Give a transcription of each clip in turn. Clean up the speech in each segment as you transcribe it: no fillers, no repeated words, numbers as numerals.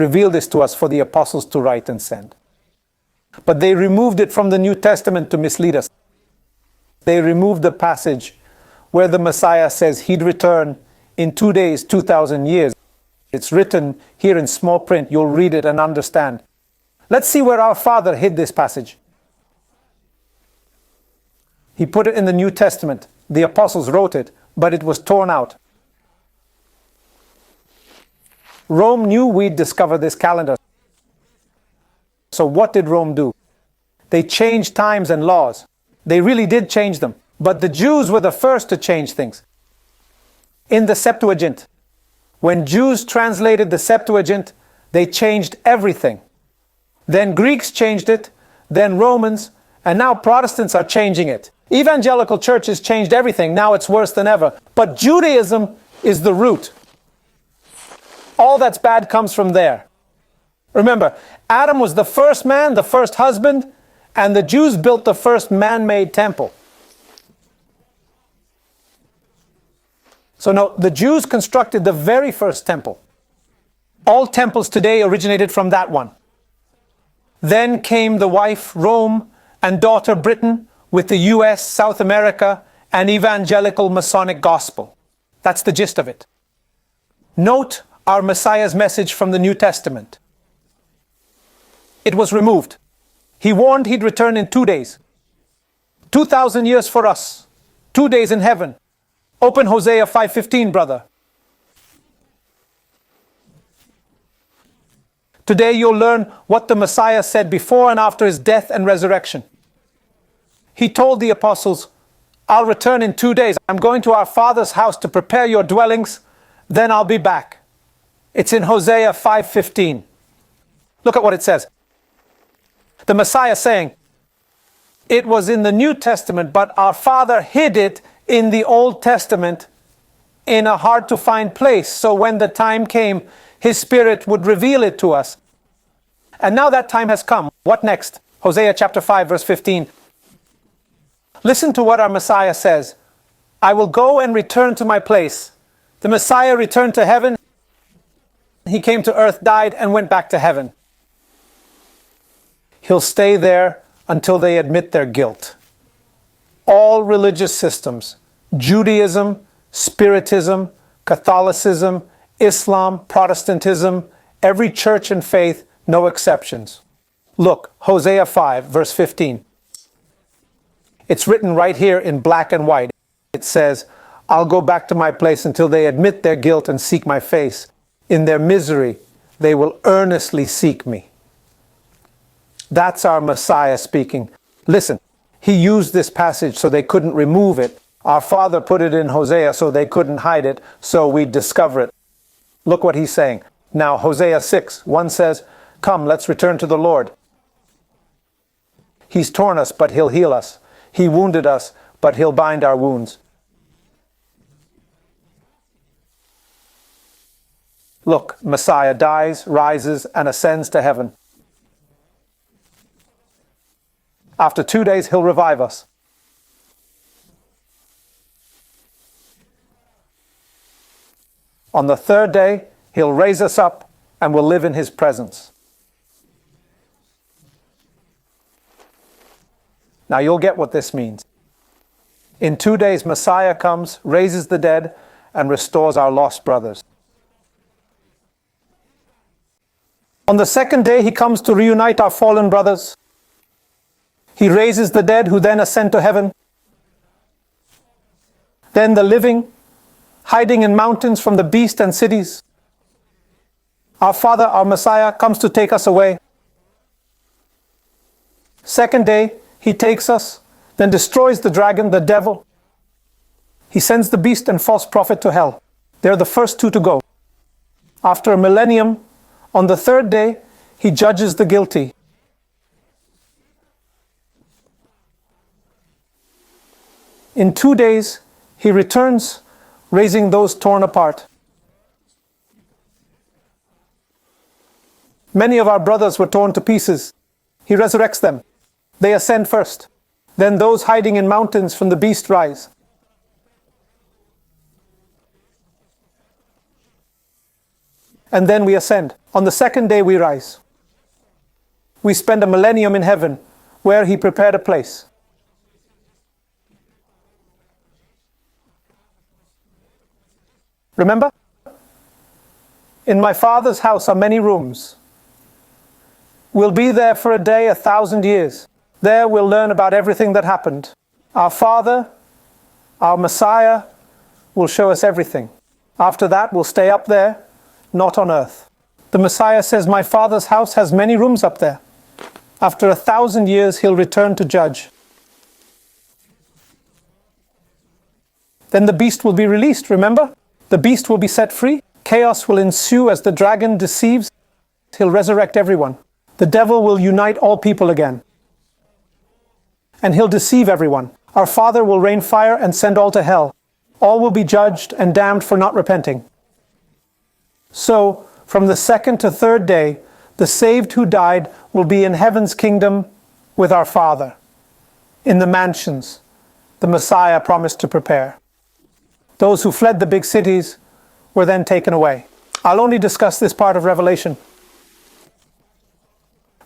revealed this to us for the apostles to write and send. But they removed it from the New Testament to mislead us. They removed the passage where the Messiah says he'd return in 2 days, 2,000 years. It's written here in small print. You'll read it and understand. Let's see where our Father hid this passage. He put it in the New Testament. The apostles wrote it, but it was torn out. Rome knew we'd discover this calendar. So what did Rome do? They changed times and laws. They really did change them. But the Jews were the first to change things. In the Septuagint, when Jews translated the Septuagint, they changed everything. Then Greeks changed it, then Romans, and now Protestants are changing it. Evangelical churches changed everything. Now it's worse than ever. But Judaism is the root. All that's bad comes from there. Remember, Adam was the first man, the first husband, and the Jews built the first man-made temple. So no, the Jews constructed the very first temple. All temples today originated from that one. Then came the wife, Rome, and daughter, Britain, with the US, South America, and evangelical Masonic gospel. That's the gist of it. Note our Messiah's message from the New Testament. It was removed. He warned he'd return in 2 days. 2,000 years for us. 2 days in heaven. Open Hosea 5:15, brother. Today you'll learn what the Messiah said before and after his death and resurrection. He told the apostles, I'll return in 2 days. I'm going to our Father's house to prepare your dwellings. Then I'll be back. It's in Hosea 5:15. Look at what it says. The Messiah saying, it was in the New Testament, but our Father hid it in the Old Testament in a hard to find place. So when the time came, his Spirit would reveal it to us. And now that time has come. What next? Hosea chapter 5 verse 15. Listen to what our Messiah says. I will go and return to my place. The Messiah returned to heaven. He came to earth, died, and went back to heaven. He'll stay there until they admit their guilt. All religious systems, Judaism, Spiritism, Catholicism, Islam, Protestantism, every church and faith, no exceptions. Look, Hosea 5, verse 15. It's written right here in black and white. It says, I'll go back to my place until they admit their guilt and seek my face. In their misery, they will earnestly seek me. That's our Messiah speaking. Listen, he used this passage so they couldn't remove it. Our Father put it in Hosea so they couldn't hide it, so we'd discover it. Look what he's saying. Now, Hosea 6, 1 says, come, let's return to the Lord. He's torn us, but he'll heal us. He wounded us, but he'll bind our wounds. Look, Messiah dies, rises, and ascends to heaven. After 2 days, he'll revive us. On the third day, he'll raise us up and we'll live in his presence. Now you'll get what this means. In 2 days, Messiah comes, raises the dead, and restores our lost brothers. On the second day, he comes to reunite our fallen brothers. He raises the dead who then ascend to heaven. Then the living, hiding in mountains from the beast and cities. Our Father, our Messiah, comes to take us away. Second day, he takes us, then destroys the dragon, the devil. He sends the beast and false prophet to hell. They're the first two to go. After a millennium, on the third day, he judges the guilty. In 2 days, he returns, raising those torn apart. Many of our brothers were torn to pieces. He resurrects them. They ascend first. Then those hiding in mountains from the beast rise. And then we ascend. On the second day we rise. We spend a millennium in heaven, where he prepared a place. Remember? In my Father's house are many rooms. We'll be there for a day, 1,000 years. There we'll learn about everything that happened. Our Father, our Messiah, will show us everything. After that, we'll stay up there, not on earth. The Messiah says, my Father's house has many rooms up there. After 1,000 years, he'll return to judge. Then the beast will be released, remember? The beast will be set free. Chaos will ensue as the dragon deceives. He'll resurrect everyone. The devil will unite all people again. And he'll deceive everyone. Our Father will rain fire and send all to hell. All will be judged and damned for not repenting. So, from the second to third day, the saved who died will be in heaven's kingdom with our Father, in the mansions the Messiah promised to prepare. Those who fled the big cities were then taken away. I'll only discuss this part of Revelation.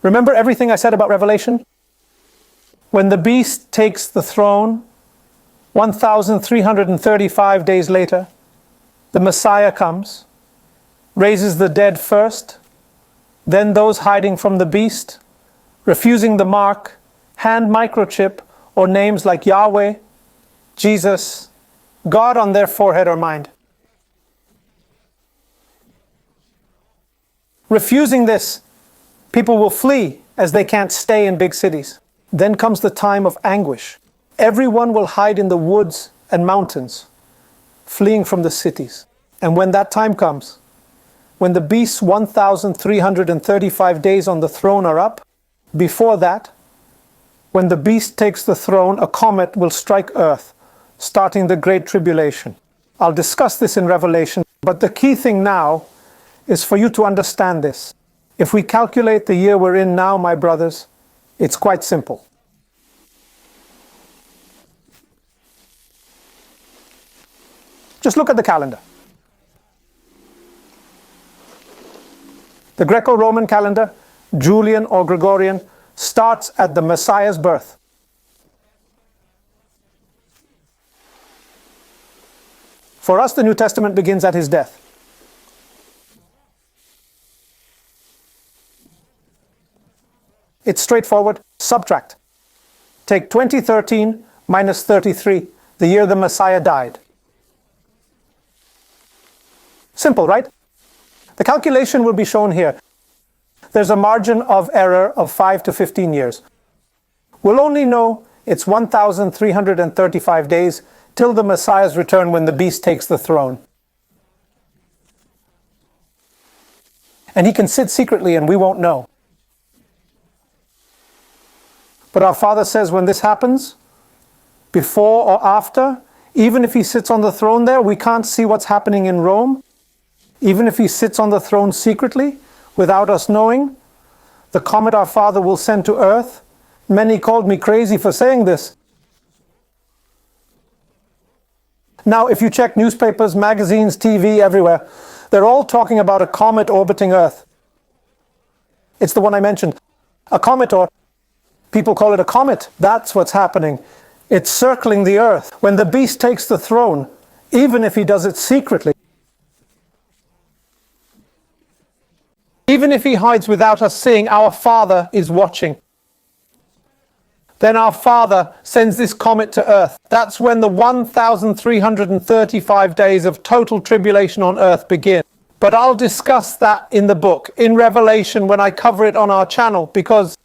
Remember everything I said about Revelation? When the beast takes the throne, 1,335 days later, the Messiah comes, raises the dead first, then those hiding from the beast, refusing the mark, hand microchip, or names like Yahweh, Jesus, God on their forehead or mind. Refusing this, people will flee as they can't stay in big cities. Then comes the time of anguish. Everyone will hide in the woods and mountains, fleeing from the cities. And when that time comes, when the beast's 1,335 days on the throne are up, before that, when the beast takes the throne, a comet will strike Earth, starting the Great Tribulation. I'll discuss this in Revelation, but the key thing now is for you to understand this. If we calculate the year we're in now, my brothers, it's quite simple. Just look at the calendar. The Greco-Roman calendar, Julian or Gregorian, starts at the Messiah's birth. For us, the New Testament begins at his death. It's straightforward. Subtract. Take 2013 minus 33, the year the Messiah died. Simple, right? The calculation will be shown here. There's a margin of error of 5 to 15 years. We'll only know it's 1,335 days till the Messiah's return when the beast takes the throne. And he can sit secretly and we won't know. But our Father says when this happens, before or after, even if he sits on the throne there, we can't see what's happening in Rome. Even if he sits on the throne secretly, without us knowing, the comet our Father will send to earth. Many called me crazy for saying this. Now, if you check newspapers, magazines, TV, everywhere, they're all talking about a comet orbiting Earth. It's the one I mentioned. A comet, or people call it a comet. That's what's happening. It's circling the Earth. When the beast takes the throne, even if he does it secretly, even if he hides without us seeing, our Father is watching. Then our Father sends this comet to Earth. That's when the 1,335 days of total tribulation on Earth begin. But I'll discuss that in the book, in Revelation, when I cover it on our channel, because